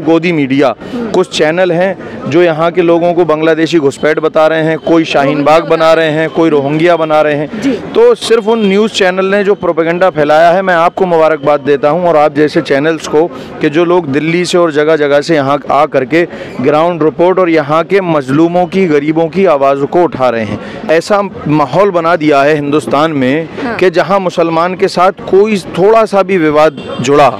गोदी मीडिया कुछ चैनल हैं जो यहाँ के लोगों को बांग्लादेशी घुसपैठ बता रहे हैं, कोई शाहीन बाग बना रहे हैं, कोई रोहिंग्या बना रहे हैं। तो सिर्फ उन न्यूज़ चैनल ने जो प्रोपेगेंडा फैलाया है, मैं आपको मुबारकबाद देता हूँ और आप जैसे चैनल्स को कि जो लोग दिल्ली से और जगह जगह से यहाँ आ करके ग्राउंड रिपोर्ट और यहाँ के मजलूमों की, गरीबों की आवाज़ को उठा रहे हैं। ऐसा माहौल बना दिया है हिंदुस्तान में कि जहाँ मुसलमान के साथ कोई थोड़ा सा भी विवाद जुड़ा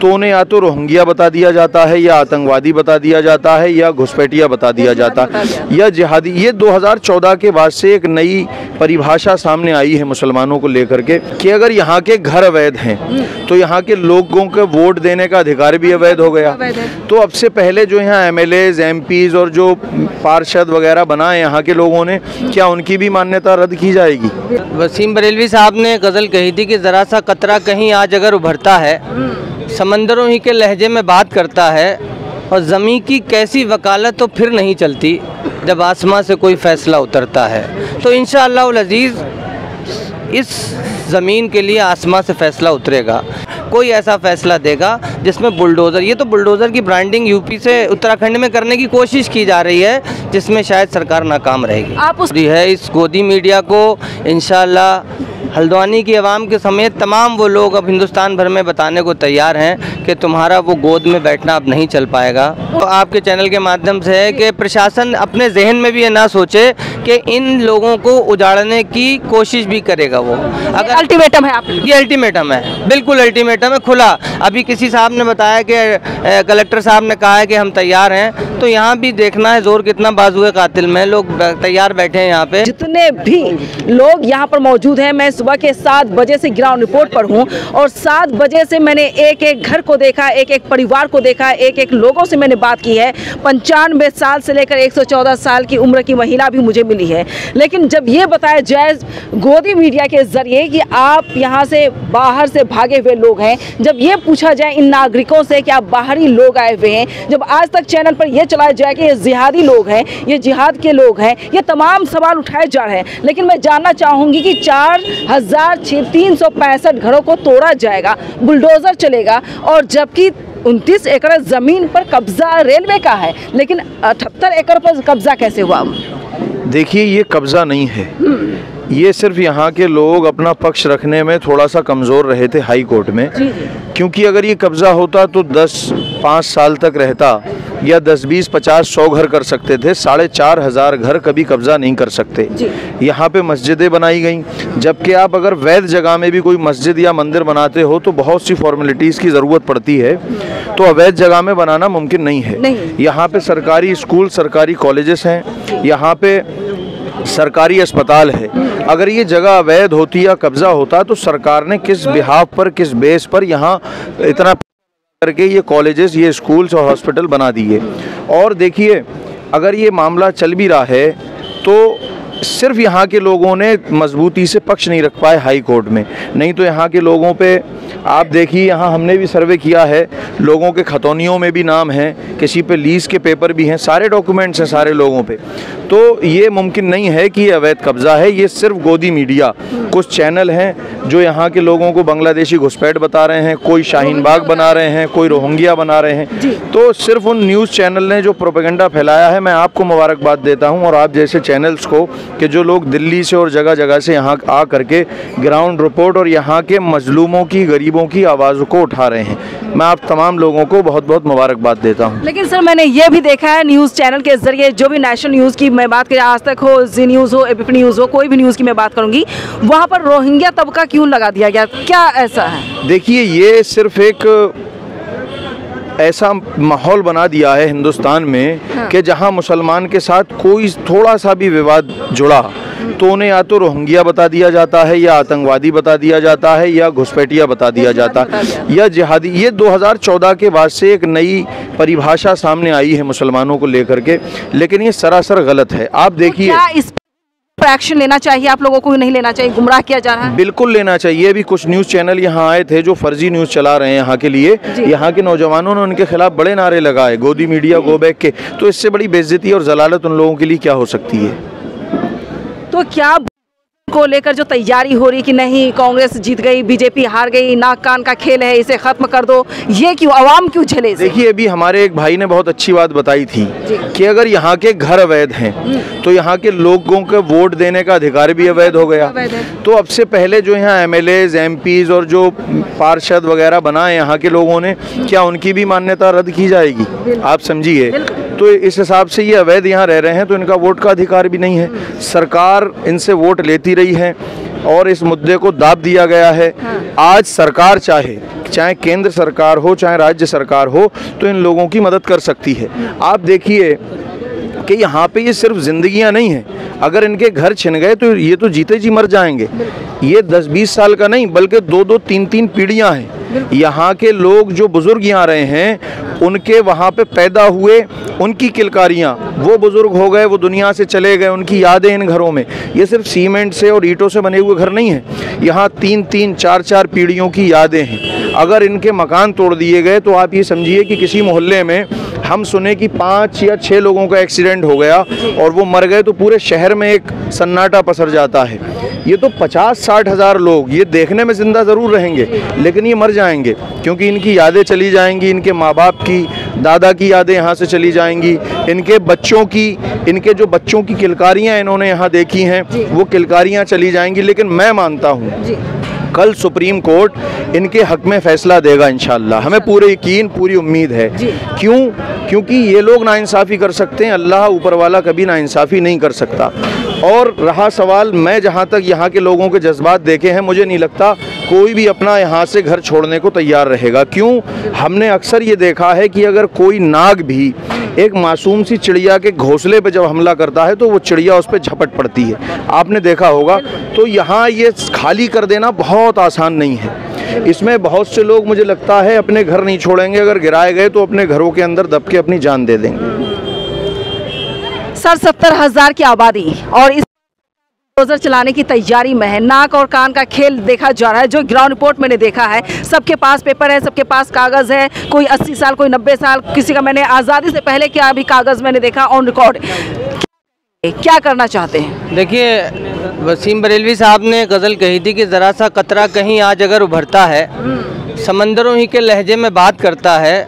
तो उन्हें या तो रोहिंग्या बता दिया जाता है, या आतंकवादी बता दिया जाता है, या घुसपैठिया बता दिया जाता है, या जिहादी। ये 2014 के बाद से एक नई परिभाषा सामने आई है मुसलमानों को लेकर के कि अगर यहाँ के घर अवैध हैं तो यहाँ के लोगों के वोट देने का अधिकार भी अवैध हो गया। तो अब से पहले जो यहाँ MLAs, MPs और जो पार्षद वगैरह बनाए यहाँ के लोगों ने, क्या उनकी भी मान्यता रद्द की जाएगी? वसीम बरेलवी साहब ने गज़ल कही थी कि ज़रा सा कतरा कहीं आज अगर उभरता है, समंदरों ही के लहजे में बात करता है, और ज़मीं की कैसी वकालत तो फिर नहीं चलती जब आसमां से कोई फ़ैसला उतरता है। तो इंशाअल्लाह उल अज़ीज़ इस ज़मीन के लिए आसमां से फ़ैसला उतरेगा, कोई ऐसा फ़ैसला देगा जिसमें बुलडोज़र, ये तो बुलडोज़र की ब्रांडिंग यूपी से उत्तराखंड में करने की कोशिश की जा रही है, जिसमें शायद सरकार नाकाम रहेगी। आप इस गोदी मीडिया को इंशाअल्लाह हल्द्वानी की आवाम के समेत तमाम वो लोग अब हिंदुस्तान भर में बताने को तैयार हैं कि तुम्हारा वो गोद में बैठना अब नहीं चल पाएगा। तो आपके चैनल के माध्यम से है कि प्रशासन अपने जहन में भी ये ना सोचे कि इन लोगों को उजाड़ने की कोशिश भी करेगा वो। अगर अल्टीमेटम है आप, ये अल्टीमेटम है, बिल्कुल अल्टीमेटम है, खुला। अभी किसी साहब ने बताया कि कलेक्टर साहब ने कहा है कि हम तैयार हैं, तो यहाँ भी देखना है जोर कितना बाजुए कातिल में, लोग तैयार बैठे हैं यहाँ पे। जितने भी लोग यहाँ पर मौजूद हैं, मैं सुबह के 7 बजे से ग्राउंड रिपोर्ट पर हूँ और 7 बजे से मैंने एक एक घर को देखा, एक एक परिवार को देखा, एक एक लोगों से मैंने बात की है। 95 साल से लेकर 114 साल की उम्र की महिला भी मुझे मिली है। लेकिन जब ये बताया जाए गोदी मीडिया के जरिए कि आप यहाँ से बाहर से भागे हुए लोग हैं, जब ये पूछा जाए इन नागरिकों से कि आप बाहरी लोग आए हुए हैं, जब आज तक चैनल पर यह चलाया जाए कि ये जिहादी लोग हैं, ये जिहाद के लोग हैं, ये तमाम सवाल उठाए जा रहे हैं। लेकिन मैं जानना चाहूँगी कि 4365 घरों को तोड़ा जाएगा, बुलडोज़र चलेगा, और जबकि 29 एकड़ ज़मीन पर कब्जा रेलवे का है, लेकिन 78 एकड़ पर कब्जा कैसे हुआ? देखिए, ये कब्जा नहीं है, ये सिर्फ यहाँ के लोग अपना पक्ष रखने में थोड़ा सा कमज़ोर रहे थे हाई कोर्ट में। क्योंकि अगर ये कब्ज़ा होता तो 10-5 साल तक रहता, या 10-20-50-100 घर कर सकते थे, 4500 घर कभी कब्ज़ा नहीं कर सकते। यहाँ पे मस्जिदें बनाई गई, जबकि आप अगर वैध जगह में भी कोई मस्जिद या मंदिर बनाते हो तो बहुत सी फॉर्मेलिटीज़ की ज़रूरत पड़ती है, तो अवैध जगह में बनाना मुमकिन नहीं है। यहाँ पे सरकारी स्कूल, सरकारी कॉलेजेस हैं, यहाँ पे सरकारी अस्पताल है। अगर ये जगह अवैध होती या कब्ज़ा होता तो सरकार ने किस बिहाफ पर, किस बेस पर यहाँ इतना करके ये कॉलेजेस, ये स्कूल्स और हॉस्पिटल बना दिए। और देखिए, अगर ये मामला चल भी रहा है तो सिर्फ यहाँ के लोगों ने मजबूती से पक्ष नहीं रख पाए हाई कोर्ट में, नहीं तो यहाँ के लोगों पे आप देखिए, यहाँ हमने भी सर्वे किया है, लोगों के खतौनियों में भी नाम है, किसी पे लीज के पेपर भी हैं, सारे डॉक्यूमेंट्स हैं सारे लोगों पे। तो ये मुमकिन नहीं है कि ये अवैध कब्ज़ा है। ये सिर्फ गोदी मीडिया कुछ चैनल हैं जो यहाँ के लोगों को बांग्लादेशी घुसपैठ बता रहे हैं, कोई शाहीन बाग बना रहे हैं, कोई रोहिंग्या बना रहे हैं। तो सिर्फ उन न्यूज़ चैनल ने जो प्रोपेगेंडा फैलाया है, मैं आपको मुबारकबाद देता हूँ और आप जैसे चैनल्स को कि जो लोग दिल्ली से और जगह जगह से यहाँ आ करके ग्राउंड रिपोर्ट और यहाँ के मजलूमों की, गरीबों की आवाज़ को उठा रहे हैं। मैं आप तमाम लोगों को बहुत बहुत मुबारकबाद देता हूँ। लेकिन सर, मैंने ये भी देखा है न्यूज़ चैनल के जरिए, जो भी नेशनल न्यूज़ की मैं बात करें, आज तक हो, जी न्यूज़ हो, एबीपी न्यूज़ हो, कोई भी न्यूज़ की मैं बात करूँगी, वहाँ पर रोहिंग्या तबका क्यों लगा दिया गया? क्या ऐसा है? देखिए, ये सिर्फ एक ऐसा माहौल बना दिया है हिंदुस्तान में कि जहाँ मुसलमान के साथ कोई थोड़ा सा भी विवाद जुड़ा तो उन्हें या तो रोहिंग्या बता दिया जाता है, या आतंकवादी बता दिया जाता है, या घुसपैठिया बता दिया जाता है, या जिहादी। ये 2014 के बाद से एक नई परिभाषा सामने आई है मुसलमानों को लेकर के, लेकिन ये सरासर गलत है। आप देखिए, क्या इस पर एक्शन लेना चाहिए? आप लोगों को नहीं लेना चाहिए? गुमराह किया जा रहा है। बिल्कुल लेना चाहिए। अभी कुछ न्यूज़ चैनल यहाँ आए थे जो फर्जी न्यूज़ चला रहे हैं यहाँ के लिए, यहाँ के नौजवानों ने उनके खिलाफ बड़े नारे लगाए, गोदी मीडिया गो बैक के। तो इससे बड़ी बेइज्जती और जलालत उन लोगों के लिए क्या हो सकती है? तो क्या को लेकर जो तैयारी हो रही कि नहीं कांग्रेस जीत गई, बीजेपी हार गई, नाक कान का खेल है, इसे खत्म कर दो, ये क्यों आवाम क्यों झेले इसे? देखिए, अभी हमारे एक भाई ने बहुत अच्छी बात बताई थी कि अगर यहाँ के घर अवैध हैं तो यहाँ के लोगों के वोट देने का अधिकार भी अवैध हो गया। तो अब से पहले जो यहाँ एमएलएज, एमपीज और जो पार्षद वगैरह बनाए यहाँ के लोगों ने, क्या उनकी भी मान्यता रद्द की जाएगी? आप समझिए। तो इस हिसाब से ये अवैध यहाँ रह रहे हैं तो इनका वोट का अधिकार भी नहीं है। सरकार इनसे वोट लेती रही है और इस मुद्दे को दाब दिया गया है। आज सरकार चाहे केंद्र सरकार हो चाहे राज्य सरकार हो तो इन लोगों की मदद कर सकती है। आप देखिए कि यहाँ पे ये सिर्फ जिंदगियाँ नहीं हैं, अगर इनके घर छिन गए तो ये तो जीते जी मर जाएंगे। ये 10-20 साल का नहीं बल्कि 2-2, 3-3 पीढ़ियाँ हैं। यहाँ के लोग जो बुजुर्ग यहाँ रहे हैं उनके वहाँ पे पैदा हुए, उनकी किलकारियाँ, वो बुजुर्ग हो गए, वो दुनिया से चले गए, उनकी यादें इन घरों में। ये सिर्फ सीमेंट से और ईंटों से बने हुए घर नहीं हैं, यहाँ 3-3, 4-4 पीढ़ियों की यादें हैं। अगर इनके मकान तोड़ दिए गए तो आप ये समझिए कि किसी मोहल्ले में हम सुने कि 5 या 6 लोगों का एक्सीडेंट हो गया और वो मर गए तो पूरे शहर में एक सन्नाटा पसर जाता है। ये तो 50-60 हज़ार लोग ये देखने में ज़िंदा ज़रूर रहेंगे लेकिन ये मर जाएंगे क्योंकि इनकी यादें चली जाएंगी, इनके माँ बाप की, दादा की यादें यहाँ से चली जाएंगी, इनके बच्चों की, इनके जो बच्चों की किलकारियाँ इन्होंने यहाँ देखी हैं वो किलकारियाँ चली जाएंगी। लेकिन मैं मानता हूँ कल सुप्रीम कोर्ट इनके हक में फैसला देगा इंशाअल्लाह, हमें पूरे यकीन, पूरी उम्मीद है। क्यों? क्योंकि ये लोग नाइंसाफ़ी कर सकते हैं, अल्लाह ऊपर वाला कभी नाइंसाफ़ी नहीं कर सकता। और रहा सवाल, मैं जहाँ तक यहाँ के लोगों के जज्बात देखे हैं, मुझे नहीं लगता कोई भी अपना यहाँ से घर छोड़ने को तैयार रहेगा। क्यों? हमने अक्सर ये देखा है कि अगर कोई नाग भी एक मासूम सी चिड़िया के घोंसले पे जब हमला करता है तो वो चिड़िया उस पर झपट पड़ती है, आपने देखा होगा। तो यहाँ ये खाली कर देना बहुत आसान नहीं है। इसमें बहुत से लोग मुझे लगता है अपने घर नहीं छोड़ेंगे, अगर गिराए गए तो अपने घरों के अंदर दब के अपनी जान दे देंगे। सर 70,000 की आबादी और इस बुलडोजर चलाने की तैयारी में है, नाक और कान का खेल देखा जा रहा है। जो ग्राउंड रिपोर्ट मैंने देखा है, सबके पास पेपर है, सबके पास कागज है, कोई 80 साल, कोई 90 साल, किसी का मैंने आज़ादी से पहले क्या अभी कागज मैंने देखा ऑन रिकॉर्ड। क्या करना चाहते हैं? देखिए, वसीम बरेलवी साहब ने गज़ल कही थी कि ज़रा सा कतरा कहीं आज अगर उभरता है, समंदरों ही के लहजे में बात करता है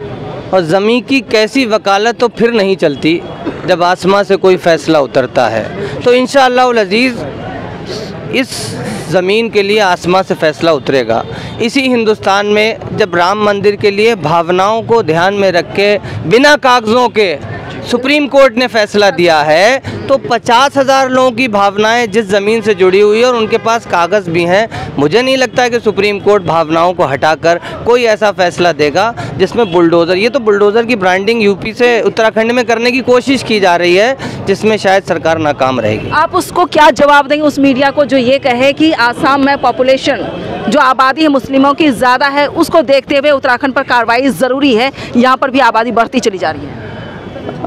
और ज़मीं की कैसी वकालत तो फिर नहीं चलती जब आसमां से कोई फ़ैसला उतरता है। तो इंशाअल्लाह अज़ीज़ इस ज़मीन के लिए आसमां से फ़ैसला उतरेगा। इसी हिंदुस्तान में जब राम मंदिर के लिए भावनाओं को ध्यान में रख के बिना कागज़ों के सुप्रीम कोर्ट ने फैसला दिया है, तो 50,000 लोगों की भावनाएं जिस ज़मीन से जुड़ी हुई है और उनके पास कागज़ भी हैं, मुझे नहीं लगता कि सुप्रीम कोर्ट भावनाओं को हटाकर कोई ऐसा फैसला देगा जिसमें बुलडोज़र, ये तो बुलडोज़र की ब्रांडिंग यूपी से उत्तराखंड में करने की कोशिश की जा रही है जिसमें शायद सरकार नाकाम रहेगी। आप उसको क्या जवाब देंगे उस मीडिया को जो ये कहे कि आसाम में पॉपुलेशन जो आबादी है मुस्लिमों की ज़्यादा है, उसको देखते हुए उत्तराखंड पर कार्रवाई ज़रूरी है, यहाँ पर भी आबादी बढ़ती चली जा रही है?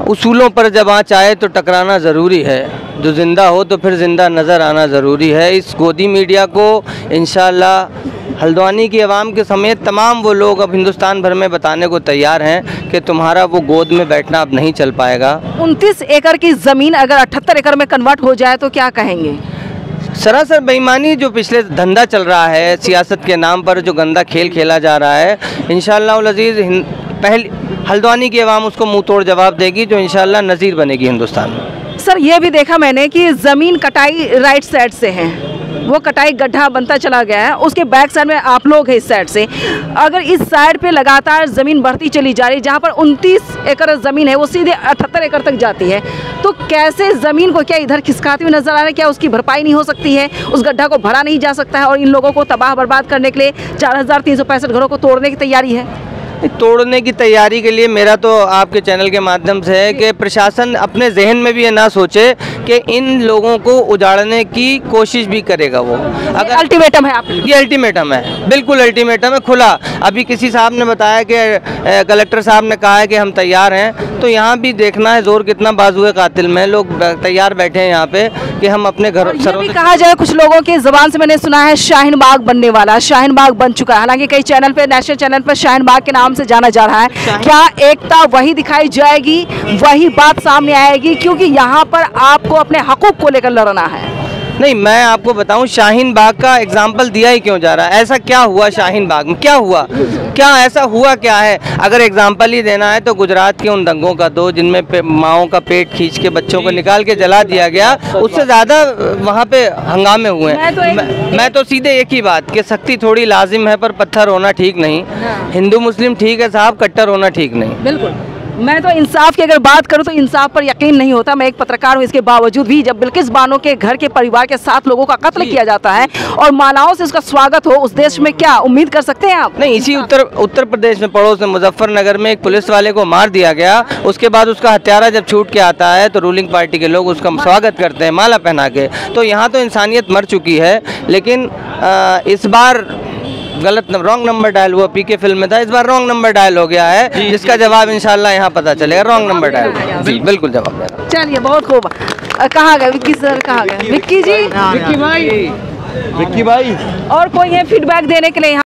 उसूलों पर जब आँच आए तो टकराना ज़रूरी है, जो ज़िंदा हो तो फिर ज़िंदा नज़र आना ज़रूरी है। इस गोदी मीडिया को इंशाअल्लाह हल्द्वानी की आवाम के समेत तमाम वो लोग अब हिंदुस्तान भर में बताने को तैयार हैं कि तुम्हारा वो गोद में बैठना अब नहीं चल पाएगा। 29 एकड़ की ज़मीन अगर 78 एकड़ में कन्वर्ट हो जाए तो क्या कहेंगे? सरासर बेईमानी जो पिछले धंधा चल रहा है, सियासत के नाम पर जो गंदा खेल खेला जा रहा है, इंशाअल्लाह अज़ीज़ पहली हल्द्वानी की आवाम उसको मुंह तोड़ जवाब देगी जो इंशाअल्लाह नज़ीर बनेगी हिंदुस्तान में। सर ये भी देखा मैंने कि ज़मीन कटाई राइट साइड से है, वो कटाई गड्ढा बनता चला गया है, उसके बैक साइड में आप लोग हैं इस साइड से। अगर इस साइड पे लगातार ज़मीन बढ़ती चली जा रही है, जहाँ पर 29 एकड़ ज़मीन है वो सीधे 78 एकड़ तक जाती है, तो कैसे ज़मीन को क्या इधर खिसकाते हुए नजर आ रहा है? क्या उसकी भरपाई नहीं हो सकती है? उस गड्ढा को भरा नहीं जा सकता है? और इन लोगों को तबाह बर्बाद करने के लिए 4,365 घरों को तोड़ने की तैयारी है। तोड़ने की तैयारी के लिए मेरा तो आपके चैनल के माध्यम से है कि प्रशासन अपने जहन में भी ये ना सोचे कि इन लोगों को उजाड़ने की कोशिश भी करेगा। वो अगर अल्टीमेटम है, आप ये अल्टीमेटम है, बिल्कुल अल्टीमेटम है खुला। अभी किसी साहब ने बताया कि कलेक्टर साहब ने कहा है कि हम तैयार हैं, तो यहाँ भी देखना है जोर कितना बाजुए कातिल में। लोग तैयार बैठे हैं यहाँ पे कि हम अपने घर सरों से कहा जाए, कुछ लोगों की ज़बान से मैंने सुना है शाहीन बाग बनने वाला, शाहीन बाग बन चुका है। हालांकि कई चैनल पे, नेशनल चैनल पर शाहीन बाग के नाम से जाना जा रहा है। क्या एकता वही दिखाई जाएगी, वही बात सामने आएगी? क्योंकि यहाँ पर आपको अपने हकूक को लेकर लड़ना है। नहीं, मैं आपको बताऊं, शाहीन बाग का एग्जाम्पल दिया ही क्यों जा रहा है? ऐसा क्या हुआ शाहीन बाग में? क्या हुआ? क्या ऐसा हुआ क्या है? अगर एग्जाम्पल ही देना है तो गुजरात के उन दंगों का दो, जिनमें माओं का पेट खींच के बच्चों को निकाल के जला दिया गया, उससे ज़्यादा वहाँ पे हंगामे हुए हैं। मैं तो सीधे एक ही बात कि सख्ती थोड़ी लाजिम है, पर पत्थर होना ठीक नहीं। हिंदू मुस्लिम ठीक है साहब, कट्टर होना ठीक नहीं। बिल्कुल। मैं तो इंसाफ की अगर बात करूं तो इंसाफ पर यकीन नहीं होता। मैं एक पत्रकार हूं, इसके बावजूद भी जब बिल्किस बानो के घर के परिवार के 7 लोगों का कत्ल किया जाता है और मालाओं से उसका स्वागत हो, उस देश में क्या उम्मीद कर सकते हैं आप? नहीं, इसी उत्तर प्रदेश में पड़ोस में मुजफ्फरनगर में एक पुलिस वाले को मार दिया गया। उसके बाद उसका हत्यारा जब छूट के आता है तो रूलिंग पार्टी के लोग उसका स्वागत करते हैं माला पहना के। तो यहाँ तो इंसानियत मर चुकी है। लेकिन इस बार रॉन्ग नंबर डायल हुआ। पीके फिल्म में था, इस बार रॉन्ग नंबर डायल हो गया है, जिसका जवाब इंशाल्लाह यहाँ पता चलेगा। रॉन्ग नंबर डायल, जी बिल्कुल जवाब देना। चलिए, बहुत खूब। कहाँ गए विक्की सर? कहाँ गए विक्की जी? विक्की भाई और कोई है फीडबैक देने के लिए?